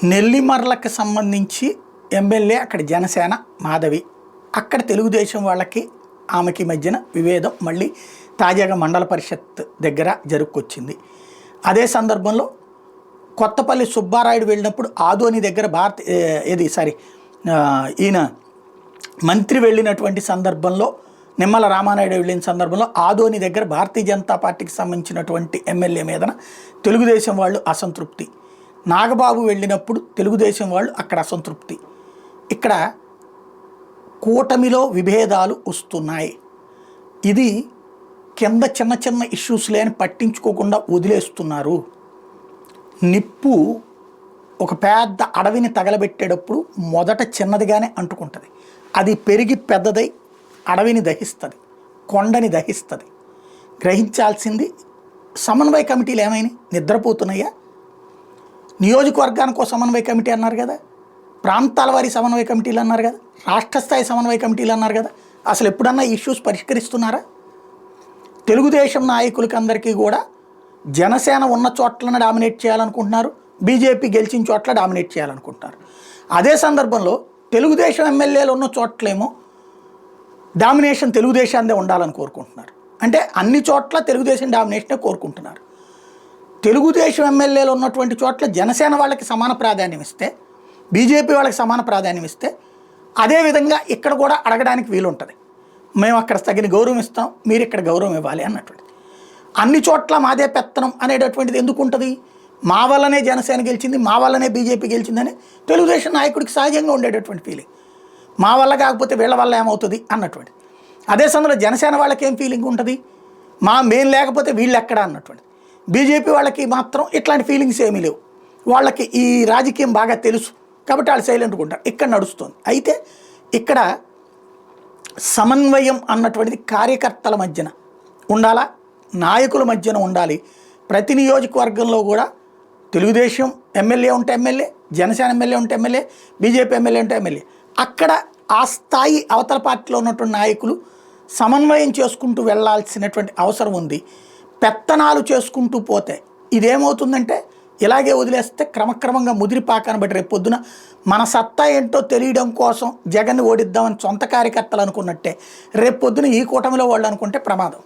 నెల్లిమర్లకు సంబంధించి ఎమ్మెల్యే అక్కడ జనసేన మాధవి, అక్కడ తెలుగుదేశం వాళ్ళకి ఆమెకి మధ్యన విభేదం మళ్ళీ తాజాగా మండల పరిషత్ దగ్గర జరుపుకొచ్చింది. అదే సందర్భంలో కొత్తపల్లి సుబ్బారాయుడు వెళ్ళినప్పుడు ఆదోని దగ్గర ఈయన మంత్రి వెళ్ళినటువంటి సందర్భంలో, నిమ్మల రామానాయుడు వెళ్ళిన సందర్భంలో ఆదోని దగ్గర భారతీయ జనతా పార్టీకి సంబంధించినటువంటి ఎమ్మెల్యే మీదన తెలుగుదేశం వాళ్ళు అసంతృప్తి. నాగబాబు వెళ్ళినప్పుడు తెలుగుదేశం వాళ్ళు అక్కడ అసంతృప్తి. ఇక్కడ కూటమిలో విభేదాలు వస్తున్నాయి. ఇది కింద చిన్న చిన్న ఇష్యూస్ లేని పట్టించుకోకుండా వదిలేస్తున్నారు. నిప్పు ఒక పెద్ద అడవిని తగలబెట్టేటప్పుడు మొదట చిన్నదిగానే అంటుకుంటుంది. అది పెరిగి పెద్దదై అడవిని దహిస్తుంది, కొండని దహిస్తుంది. గ్రహించాల్సింది సమన్వయ కమిటీలు ఏమైనా నిద్రపోతున్నాయా? నియోజకవర్గానికి సమన్వయ కమిటీ అన్నారు కదా, ప్రాంతాల వారి సమన్వయ కమిటీలు అన్నారు కదా, రాష్ట్ర స్థాయి సమన్వయ కమిటీలు అన్నారు కదా. అసలు ఎప్పుడన్నా ఇష్యూస్ పరిష్కరిస్తున్నారా? తెలుగుదేశం నాయకులకి అందరికీ కూడా జనసేన ఉన్న చోట్లను డామినేట్ చేయాలనుకుంటున్నారు, బీజేపీ గెలిచిన చోట్ల డామినేట్ చేయాలనుకుంటున్నారు. అదే సందర్భంలో తెలుగుదేశం ఎమ్మెల్యేలు ఉన్న చోట్లేమో డామినేషన్ తెలుగుదేశాందే ఉండాలని కోరుకుంటున్నారు. అంటే అన్ని చోట్ల తెలుగుదేశం డామినేషనే కోరుకుంటున్నారు. తెలుగుదేశం ఎమ్మెల్యేలు ఉన్నటువంటి చోట్ల జనసేన వాళ్ళకి సమాన ప్రాధాన్యం ఇస్తే, బీజేపీ వాళ్ళకి సమాన ప్రాధాన్యం ఇస్తే, అదేవిధంగా ఇక్కడ కూడా అడగడానికి వీలుంటుంది. మేము అక్కడ తగిన గౌరవం ఇస్తాం, మీరు ఇక్కడ గౌరవం ఇవ్వాలి అన్నటువంటిది. అన్ని చోట్ల మాదే పెత్తనం అనేటటువంటిది ఎందుకు ఉంటుంది? మా వల్లనే జనసేన గెలిచింది, మా వల్లనే బీజేపీ గెలిచిందని తెలుగుదేశం నాయకుడికి సహజంగా ఉండేటటువంటి ఫీలింగ్. మా వల్ల కాకపోతే వీళ్ళ వల్ల ఏమవుతుంది అన్నటువంటి. అదే సమయంలో జనసేన వాళ్ళకి ఏం ఫీలింగ్ ఉంటుంది? మేము లేకపోతే వీళ్ళు ఎక్కడ అన్నటువంటి. బీజేపీ వాళ్ళకి మాత్రం ఇట్లాంటి ఫీలింగ్స్ ఏమీ లేవు. వాళ్ళకి ఈ రాజకీయం బాగా తెలుసు కాబట్టి వాళ్ళు సైలెంట్గా ఉంటారు. ఇక్కడ నడుస్తుంది. అయితే ఇక్కడ సమన్వయం అన్నటువంటిది కార్యకర్తల మధ్యన ఉండాలా, నాయకుల మధ్యన ఉండాలి. ప్రతి నియోజకవర్గంలో కూడా తెలుగుదేశం ఎమ్మెల్యే ఉంటే ఎమ్మెల్యే, జనసేన ఎమ్మెల్యే ఉంటే ఎమ్మెల్యే, బీజేపీ ఎమ్మెల్యే ఉంటే ఎమ్మెల్యే, అక్కడ ఆ స్థాయి అవతల పార్టీలో ఉన్నటువంటి నాయకులు సమన్వయం చేసుకుంటూ వెళ్ళాల్సినటువంటి అవసరం ఉంది. పెత్తనాలు చేసుకుంటూ పోతే ఇదేమవుతుందంటే, ఇలాగే వదిలేస్తే క్రమక్రమంగా ముదిరిపాకని బట్టి రేపు పొద్దున మన సత్తా ఏంటో తెలియడం కోసం జగన్ని ఓడిద్దామని సొంత కార్యకర్తలు అనుకున్నట్టే రేపు పొద్దున ఈ కూటమిలో వాళ్ళు అనుకుంటే ప్రమాదం.